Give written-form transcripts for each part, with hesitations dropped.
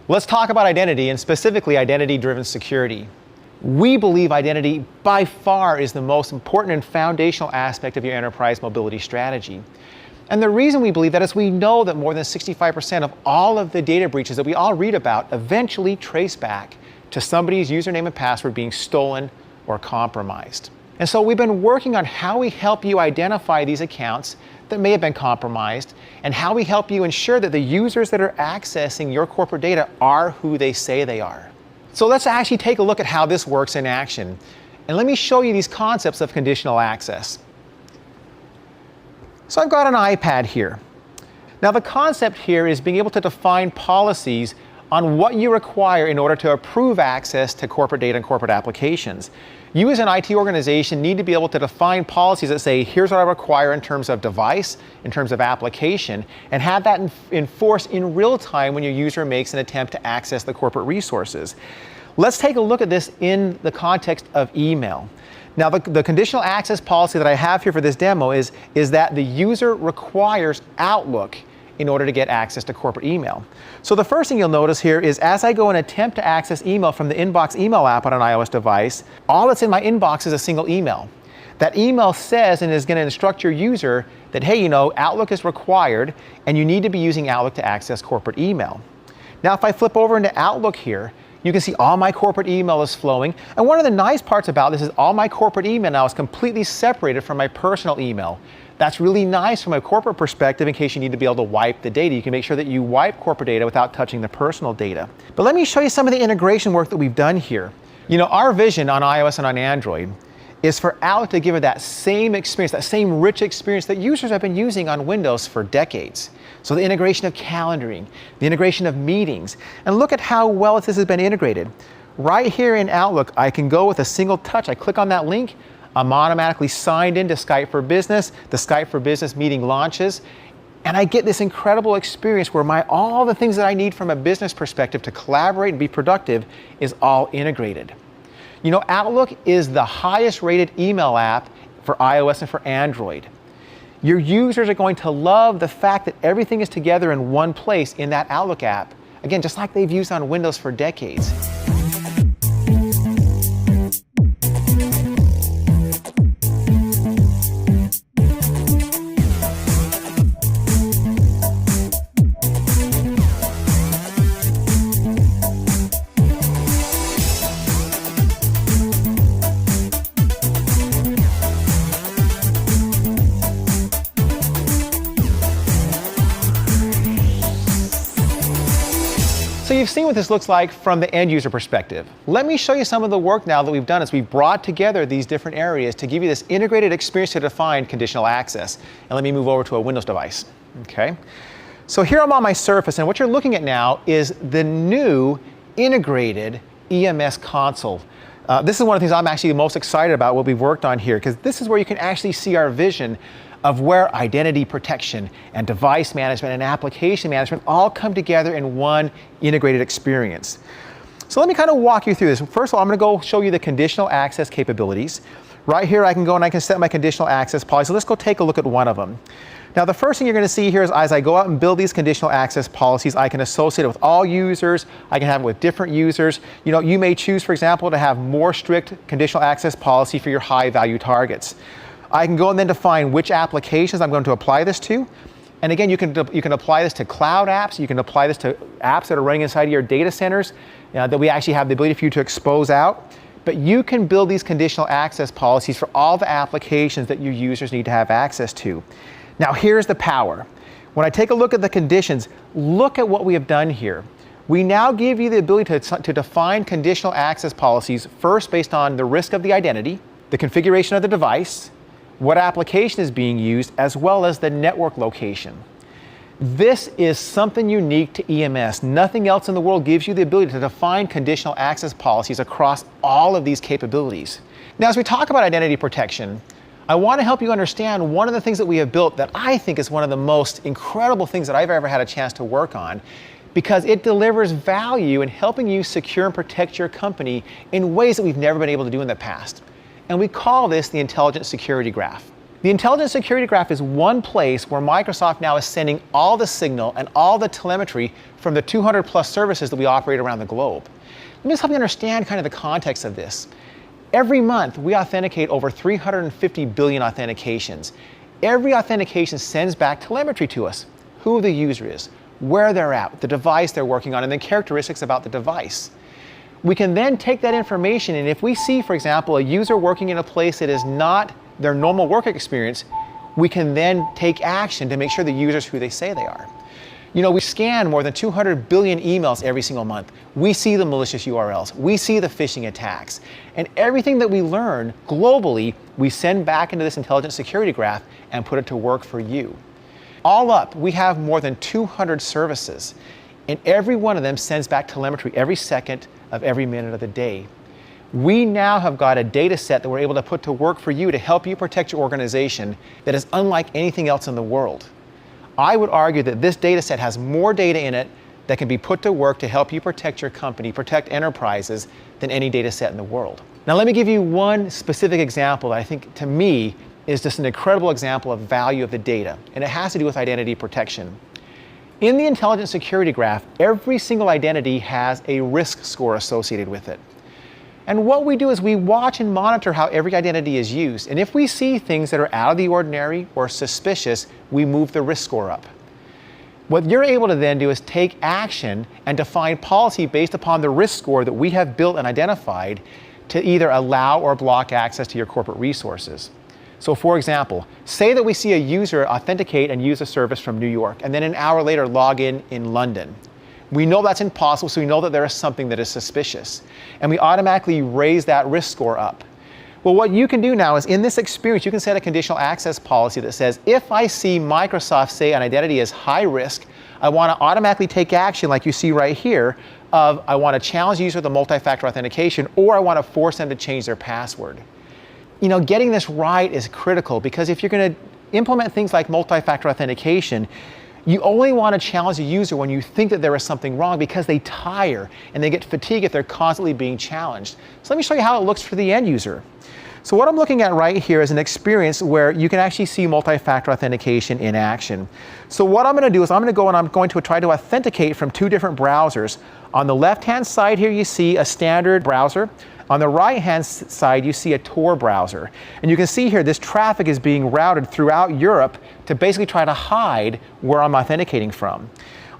Let's talk about identity, and specifically identity-driven security. We believe identity by far is the most important and foundational aspect of your enterprise mobility strategy. And the reason we believe that is we know that more than 65% of all of the data breaches that we all read about eventually trace back to somebody's username and password being stolen or compromised. And so we've been working on how we help you identify these accounts that may have been compromised, and how we help you ensure that the users that are accessing your corporate data are who they say they are. So let's actually take a look at how this works in action. And let me show you these concepts of conditional access. So I've got an iPad here. Now the concept here is being able to define policies on what you require in order to approve access to corporate data and corporate applications. You as an IT organization need to be able to define policies that say, here's what I require in terms of device, in terms of application, and have that enforced in real time when your user makes an attempt to access the corporate resources. Let's take a look at this in the context of email. Now, the conditional access policy that I have here for this demo is that the user requires Outlook in order to get access to corporate email. So the first thing you'll notice here is as I go and attempt to access email from the Inbox email app on an iOS device, all that's in my inbox is a single email. That email says and is going to instruct your user that, hey, Outlook is required and you need to be using Outlook to access corporate email. Now, if I flip over into Outlook here, you can see all my corporate email is flowing. And one of the nice parts about this is all my corporate email now is completely separated from my personal email. That's really nice from a corporate perspective in case you need to be able to wipe the data. You can make sure that you wipe corporate data without touching the personal data. But let me show you some of the integration work that we've done here. Our vision on iOS and on Android is for Outlook to give it that same experience, that same rich experience that users have been using on Windows for decades. So the integration of calendaring, the integration of meetings, and look at how well this has been integrated. Right here in Outlook, I can go with a single touch. I click on that link, I'm automatically signed into Skype for Business. The Skype for Business meeting launches, and I get this incredible experience where all the things that I need from a business perspective to collaborate and be productive is all integrated. Outlook is the highest rated email app for iOS and for Android. Your users are going to love the fact that everything is together in one place in that Outlook app. Again, just like they've used on Windows for decades. So you've seen what this looks like from the end user perspective. Let me show you some of the work now that we've done as we've brought together these different areas to give you this integrated experience to define conditional access. And let me move over to a Windows device. Okay. So here I'm on my Surface, and what you're looking at now is the new integrated EMS console. This is one of the things I'm actually the most excited about what we've worked on here, because this is where you can actually see our vision of where identity protection and device management and application management all come together in one integrated experience. So let me kind of walk you through this. First of all, I'm going to go show you the conditional access capabilities. Right here, I can go and I can set my conditional access policy. So let's go take a look at one of them. Now, the first thing you're going to see here is as I go out and build these conditional access policies, I can associate it with all users. I can have it with different users. You may choose, for example, to have more strict conditional access policy for your high value targets. I can go and then define which applications I'm going to apply this to. And again, you can apply this to cloud apps. You can apply this to apps that are running inside of your data centers that we actually have the ability for you to expose out. But you can build these conditional access policies for all the applications that your users need to have access to. Now, here's the power. When I take a look at the conditions, look at what we have done here. We now give you the ability to define conditional access policies first based on the risk of the identity, the configuration of the device, what application is being used, as well as the network location. This is something unique to EMS. Nothing else in the world gives you the ability to define conditional access policies across all of these capabilities. Now, as we talk about identity protection, I want to help you understand one of the things that we have built that I think is one of the most incredible things that I've ever had a chance to work on, because it delivers value in helping you secure and protect your company in ways that we've never been able to do in the past. And we call this the Intelligent Security Graph. The Intelligent Security Graph is one place where Microsoft now is sending all the signal and all the telemetry from the 200 plus services that we operate around the globe. Let me just help you understand kind of the context of this. Every month, we authenticate over 350 billion authentications. Every authentication sends back telemetry to us: who the user is, where they're at, the device they're working on, and then characteristics about the device. We can then take that information, and if we see, for example, a user working in a place that is not their normal work experience, we can then take action to make sure the user is who they say they are. You know, we scan more than 200 billion emails every single month. We see the malicious URLs. We see the phishing attacks. And everything that we learn globally, we send back into this Intelligent Security Graph and put it to work for you. All up, we have more than 200 services, and every one of them sends back telemetry every second of every minute of the day. We now have got a data set that we're able to put to work for you to help you protect your organization that is unlike anything else in the world. I would argue that this data set has more data in it that can be put to work to help you protect your company, protect enterprises, than any data set in the world. Now let me give you one specific example that I think, to me, is just an incredible example of value of the data, and it has to do with identity protection. In the Intelligent Security Graph, every single identity has a risk score associated with it. And what we do is we watch and monitor how every identity is used. And if we see things that are out of the ordinary or suspicious, we move the risk score up. What you're able to then do is take action and define policy based upon the risk score that we have built and identified to either allow or block access to your corporate resources. So for example, say that we see a user authenticate and use a service from New York, and then an hour later log in London. We know that's impossible, so we know that there is something that is suspicious. And we automatically raise that risk score up. Well, what you can do now is, in this experience, you can set a conditional access policy that says, if I see Microsoft say an identity is high risk, I want to automatically take action, like you see right here, of I want to challenge the user with the multi-factor authentication, or I want to force them to change their password. You know, getting this right is critical, because if you're going to implement things like multi-factor authentication, you only want to challenge the user when you think that there is something wrong, because they tire and they get fatigued if they're constantly being challenged. So let me show you how it looks for the end user. So what I'm looking at right here is an experience where you can actually see multi-factor authentication in action. So what I'm going to do is I'm going to go and I'm going to try to authenticate from two different browsers. On the left-hand side here, you see a standard browser. On the right-hand side, you see a Tor browser. And you can see here, this traffic is being routed throughout Europe to basically try to hide where I'm authenticating from.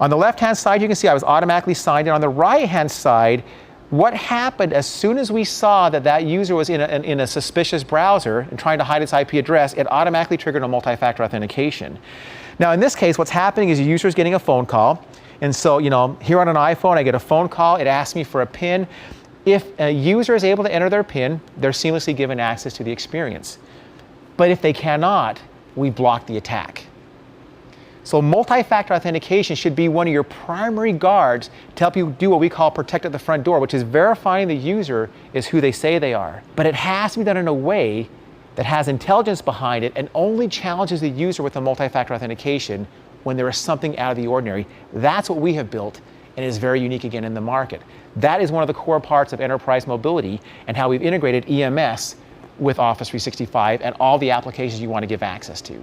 On the left-hand side, you can see I was automatically signed in. On the right-hand side, what happened as soon as we saw that that user was in a suspicious browser and trying to hide its IP address, it automatically triggered a multi-factor authentication. Now, in this case, what's happening is the user is getting a phone call. And so, you know, here on an iPhone, I get a phone call. It asks me for a PIN. If a user is able to enter their PIN, they're seamlessly given access to the experience. But if they cannot, we block the attack. So multi-factor authentication should be one of your primary guards to help you do what we call protect at the front door, which is verifying the user is who they say they are. But it has to be done in a way that has intelligence behind it and only challenges the user with the multi-factor authentication when there is something out of the ordinary. That's what we have built, and it is very unique again in the market. That is one of the core parts of enterprise mobility and how we've integrated EMS with Office 365 and all the applications you want to give access to.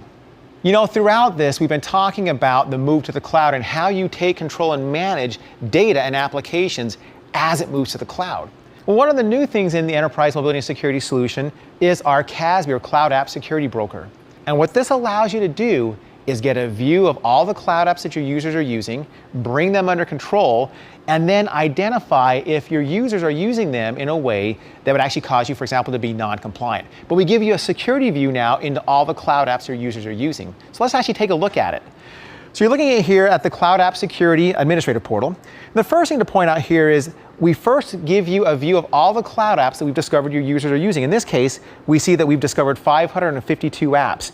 You know, throughout this, we've been talking about the move to the cloud and how you take control and manage data and applications as it moves to the cloud. Well, one of the new things in the enterprise mobility and security solution is our CASB, or Cloud App Security Broker. And what this allows you to do is get a view of all the cloud apps that your users are using, bring them under control, and then identify if your users are using them in a way that would actually cause you, for example, to be non-compliant. But we give you a security view now into all the cloud apps your users are using. So let's actually take a look at it. So you're looking at here at the Cloud App Security Administrator portal. The first thing to point out here is we first give you a view of all the cloud apps that we've discovered your users are using. In this case, we see that we've discovered 552 apps.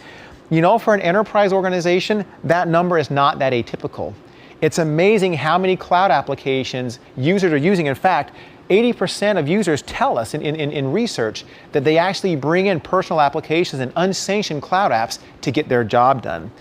You know, for an enterprise organization, that number is not that atypical. It's amazing how many cloud applications users are using. In fact, 80% of users tell us in research that they actually bring in personal applications and unsanctioned cloud apps to get their job done.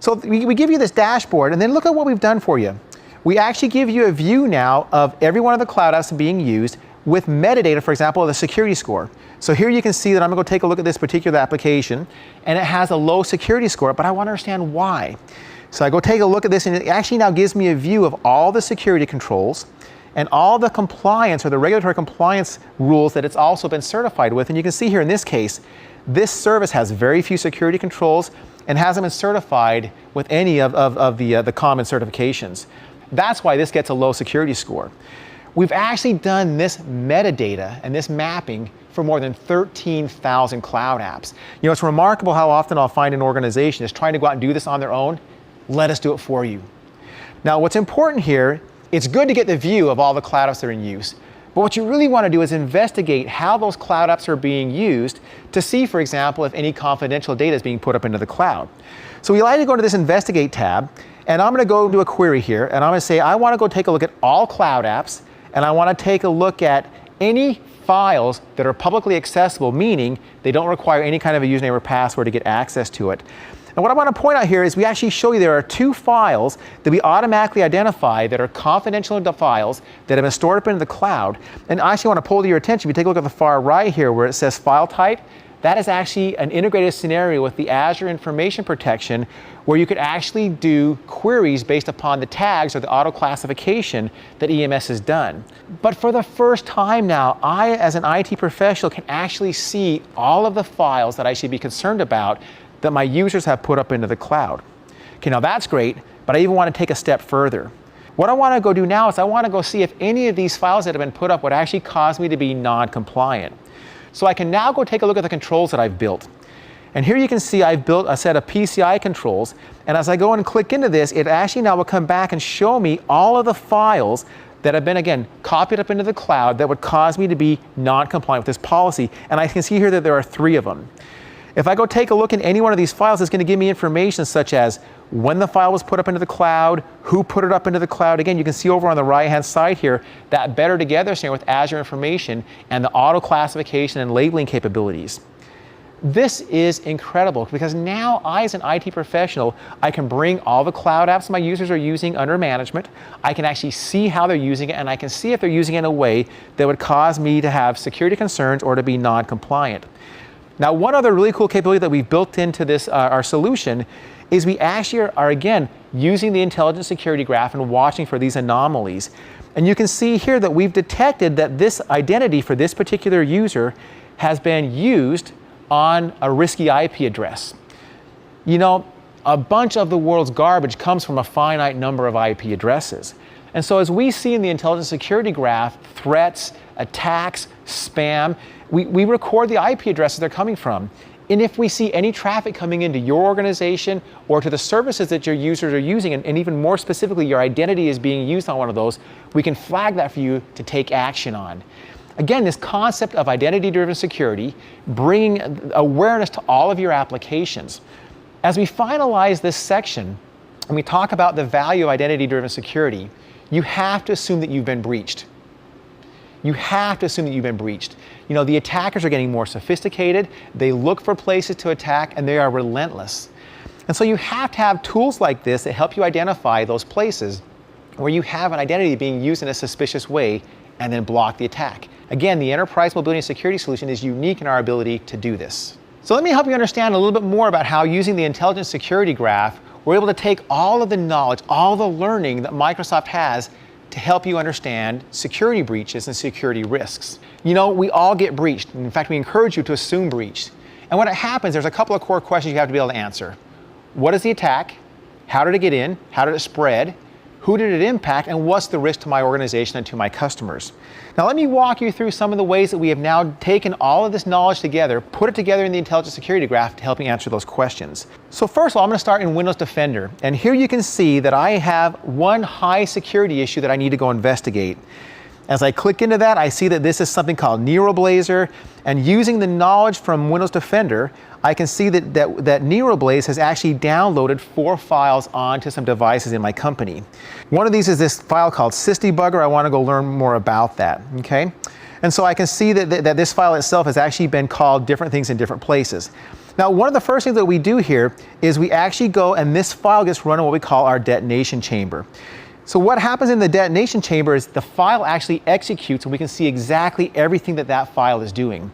So we give you this dashboard, and then look at what we've done for you. We actually give you a view now of every one of the cloud apps being used. with metadata, for example, the security score. So here you can see that I'm going to go take a look at this particular application, and it has a low security score, but I want to understand why. So I go take a look at this, and it actually now gives me a view of all the security controls and all the compliance or the regulatory compliance rules that it's also been certified with. And you can see here in this case, this service has very few security controls and hasn't been certified with any of the common certifications. That's why this gets a low security score. We've actually done this metadata and this mapping for more than 13,000 cloud apps. You know, it's remarkable how often I'll find an organization is trying to go out and do this on their own. Let us do it for you. Now, what's important here, it's good to get the view of all the cloud apps that are in use. But what you really want to do is investigate how those cloud apps are being used to see, for example, if any confidential data is being put up into the cloud. So we like to go to this Investigate tab, and I'm going to go do a query here, and I'm going to say I want to go take a look at all cloud apps, and I want to take a look at any files that are publicly accessible, meaning they don't require any kind of a username or password to get access to it. And what I want to point out here is we actually show you there are 2 files that we automatically identify that are confidential files that have been stored up into the cloud. And I actually want to pull to your attention, if you take a look at the far right here where it says file type, that is actually an integrated scenario with the Azure Information Protection where you could actually do queries based upon the tags or the auto classification that EMS has done. But for the first time now, I as an IT professional can actually see all of the files that I should be concerned about that my users have put up into the cloud. Okay, now that's great, but I even want to take a step further. What I want to go do now is I want to go see if any of these files that have been put up would actually cause me to be non-compliant. So I can now go take a look at the controls that I've built. And here you can see I've built a set of PCI controls, and as I go and click into this, it actually now will come back and show me all of the files that have been, again, copied up into the cloud that would cause me to be non-compliant with this policy. And I can see here that there are 3 of them. If I go take a look in any one of these files, it's going to give me information such as when the file was put up into the cloud, who put it up into the cloud. Again, you can see over on the right-hand side here that better together scenario with Azure Information and the auto classification and labeling capabilities. This is incredible because now I, as an IT professional, I can bring all the cloud apps my users are using under management. I can actually see how they're using it, and I can see if they're using it in a way that would cause me to have security concerns or to be non-compliant. Now, one other really cool capability that we've built into this, our solution, is we actually are again, using the intelligent security graph and watching for these anomalies. And you can see here that we've detected that this identity for this particular user has been used on a risky IP address. You know, a bunch of the world's garbage comes from a finite number of IP addresses. And so as we see in the intelligent security graph, threats, attacks, spam, we record the IP addresses they're coming from. And if we see any traffic coming into your organization or to the services that your users are using, and even more specifically, your identity is being used on one of those, we can flag that for you to take action on. Again, this concept of identity-driven security, bringing awareness to all of your applications. As we finalize this section, and we talk about the value of identity-driven security, you have to assume that you've been breached. You have to assume that you've been breached. You know, the attackers are getting more sophisticated, they look for places to attack, and they are relentless. And so you have to have tools like this that help you identify those places where you have an identity being used in a suspicious way and then block the attack. Again, the enterprise mobility and security solution is unique in our ability to do this. So let me help you understand a little bit more about how using the intelligent security graph, we're able to take all of the knowledge, all the learning that Microsoft has to help you understand security breaches and security risks. You know, we all get breached. In fact, we encourage you to assume breached. And when it happens, there's a couple of core questions you have to be able to answer. What is the attack? How did it get in? How did it spread? Who did it impact? And what's the risk to my organization and to my customers? Now let me walk you through some of the ways that we have now taken all of this knowledge together, put it together in the intelligent security graph to help you answer those questions. So first of all, I'm going to start in Windows Defender. And here you can see that I have one high security issue that I need to go investigate. As I click into that, I see that this is something called NeuroBlazer, and using the knowledge from Windows Defender, I can see that NeuroBlaze has actually downloaded 4 files onto some devices in my company. One of these is this file called SysDebugger. I want to go learn more about that, okay? And so I can see that this file itself has actually been called different things in different places. Now, one of the first things that we do here is we actually go, and this file gets run in what we call our detonation chamber. So what happens in the detonation chamber is the file actually executes, and we can see exactly everything that that file is doing.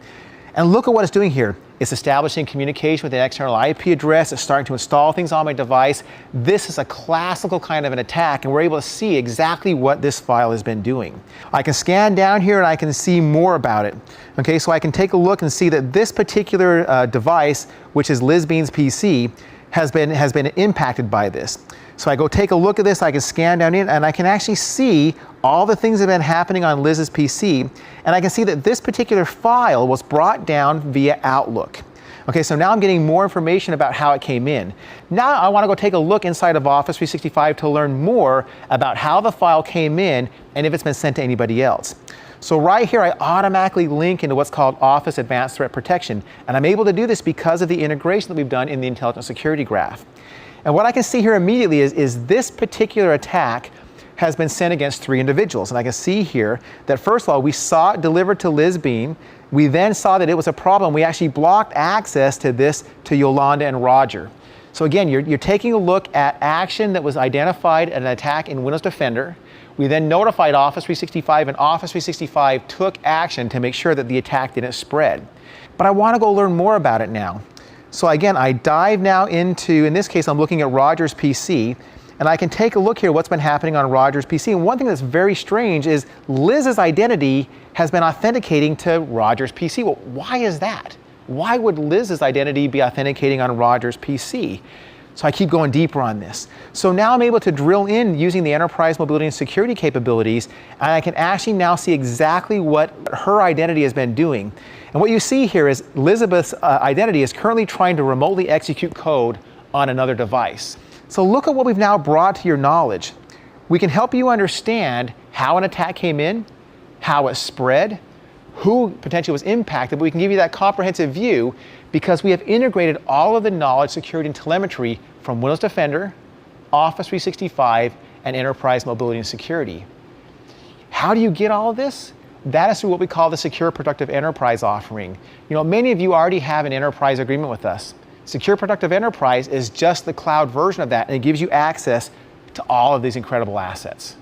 And look at what it's doing here. It's establishing communication with an external IP address. It's starting to install things on my device. This is a classical kind of an attack, and we're able to see exactly what this file has been doing. I can scan down here and I can see more about it. Okay, so I can take a look and see that this particular device, which is Liz Bean's PC, has been impacted by this. So I go take a look at this, I can scan down in, and I can actually see all the things that have been happening on Liz's PC, and I can see that this particular file was brought down via Outlook. Okay, so now I'm getting more information about how it came in. Now I want to go take a look inside of Office 365 to learn more about how the file came in and if it's been sent to anybody else. So right here, I automatically link into what's called Office Advanced Threat Protection, and I'm able to do this because of the integration that we've done in the Intelligent Security Graph. And what I can see here immediately is this particular attack has been sent against 3 individuals. And I can see here that first of all, we saw it delivered to Liz Bean. We then saw that it was a problem. We actually blocked access to this to Yolanda and Roger. So again, you're taking a look at action that was identified at an attack in Windows Defender. We then notified Office 365, and Office 365 took action to make sure that the attack didn't spread. But I want to go learn more about it now. So again, I dive now into, in this case, I'm looking at Roger's PC, and I can take a look here what's been happening on Roger's PC. And one thing that's very strange is Liz's identity has been authenticating to Roger's PC. Well, why is that? Why would Liz's identity be authenticating on Roger's PC? So I keep going deeper on this. So now I'm able to drill in using the enterprise mobility and security capabilities, and I can actually now see exactly what her identity has been doing. And what you see here is Elizabeth's identity is currently trying to remotely execute code on another device. So look at what we've now brought to your knowledge. We can help you understand how an attack came in, how it spread, who potentially was impacted, but we can give you that comprehensive view because we have integrated all of the knowledge, security, and telemetry from Windows Defender, Office 365, and Enterprise Mobility and Security. How do you get all of this? That is through what we call the Secure Productive Enterprise offering. You know, many of you already have an enterprise agreement with us. Secure Productive Enterprise is just the cloud version of that, and it gives you access to all of these incredible assets.